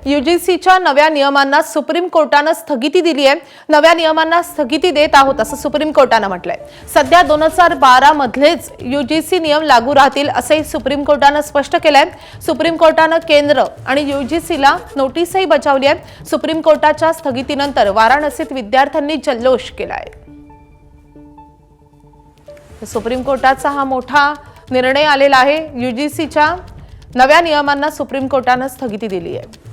यूजीसीच्या नव्या नियमांना सुप्रीम कोर्टाने स्थगिती दिली आहे। नव्या नियमांना स्थगिती देत आहोत असं सुप्रीम कोर्टाने म्हटलंय। सध्या 2012 मधलेच यूजीसी नियम लागू राहतील असे सुप्रीम कोर्टाने स्पष्ट केलंय। सुप्रीम कोर्टाने केंद्र आणि यूजीसीला नोटीसही बजावली आहे। सुप्रीम कोर्टाच्या स्थगितीनंतर वाराणसीत विद्यार्थ्यांनी जल्लोष केलाय। सुप्रीम कोर्टाचा हा मोठा निर्णय आलेला आहे। यूजीसीच्या नव्या नियमांना सुप्रीम कोर्टाने स्थगिती दिली आहे।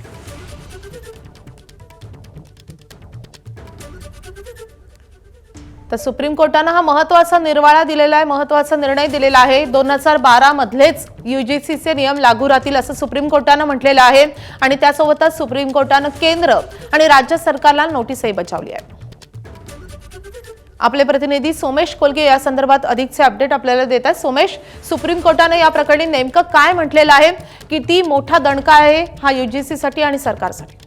तर सुप्रीम कोर्टाने हा महत्त्वाचा निर्वाळा दिलेला आहे, महत्त्वाचा निर्णय दिलेला आहे। 2012 मधलेच यूजीसीचे नियम लागू राहतील असं सुप्रीम कोर्टाने म्हटलेलं आहे आणि त्यासोबतच सुप्रीम कोर्टाने केंद्र आणि राज्य सरकारला नोटीसही बजावली आहे। आपले प्रतिनिधी सोमेश कोलगे या संदर्भात अधिकचे अपडेट आपल्याला देतात। सोमेश, सुप्रीम कोर्टाने या प्रकरणी नेमकं काय म्हटलेलं आहे? किती मोठा दणका आहे हा यूजीसीसाठी आणि सरकारसाठी?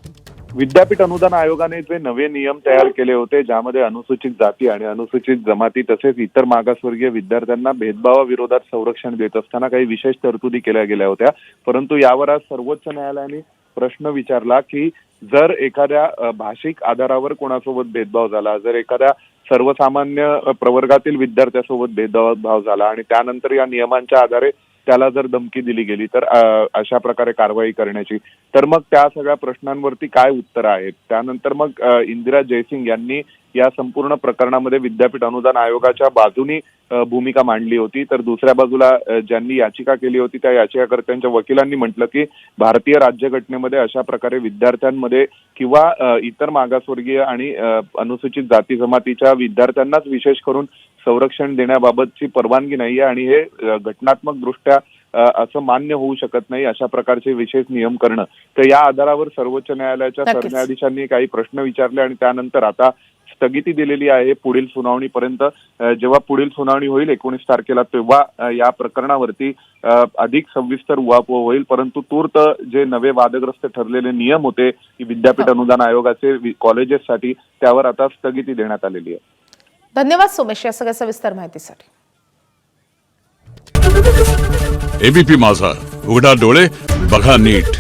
विद्यापीठ अनुदान आयोगाने जे नवे नियम तयार केले होते, ज्यामध्ये अनुसूचित जाती आणि अनुसूचित जमाती तसेच इतर मागासवर्गीय विद्यार्थ्यांना भेदभावाविरोधात संरक्षण देत असताना काही विशेष तरतुदी केल्या गेल्या होत्या। परंतु यावर आज सर्वोच्च न्यायालयाने प्रश्न विचारला की जर एखाद्या भाषिक आधारावर कोणासोबत भेदभाव झाला, जर एखाद्या सर्वसामान्य प्रवर्गातील विद्यार्थ्यासोबत भेदभाव झाला आणि त्यानंतर या नियमांच्या आधारे त्याला जर धमकी दिली गेली तर अशा प्रकारे कारवाई करण्याची, तर मग त्या सगळ्या प्रश्नांवरती काय उत्तर आहेत? त्यानंतर मग इंदिरा जयसिंग यांनी या संपूर्ण प्रकरणामध्ये विद्यापीठ अनुदान आयोगाच्या बाजूनी भूमिका मांडली होती। तर दुसऱ्या बाजूला ज्यांनी याचिका केली होती त्या याचिकाकर्त्यांच्या वकिलांनी म्हटलं की भारतीय राज्यघटनेमध्ये अशा प्रकारे विद्यार्थ्यांमध्ये किंवा इतर मागासवर्गीय आणि अनुसूचित जाती जमातीच्या विद्यार्थ्यांनाच विशेष करून संरक्षण देण्याबाबतची परवानगी नाहीये आणि हे घटनात्मक दृष्ट्या असं मान्य होऊ शकत नाही अशा प्रकारचे विशेष नियम करणं। तर या आधारावर सर्वोच्च न्यायालयाच्या सरन्यायाधीशांनी काही प्रश्न विचारले आणि त्यानंतर आता स्थगिती दिलेली आहे पुढील सुनावणीपर्यंत। जेव्हा पुढील सुनावणी होईल 19 तारखेला तेव्हा या प्रकरणावरती अधिक सविस्तर उहापोह होईल। परंतु तूर्त जे नवे वादग्रस्त ठरलेले नियम होते विद्यापीठ अनुदान आयोगाचे कॉलेजेससाठी, त्यावर आता स्थगिती देण्यात आलेली आहे। धन्यवाद सोमेश या सगळ्या सविस्तर माहितीसाठी। एबीपी माझा, उघडा डोळे बघा नीट।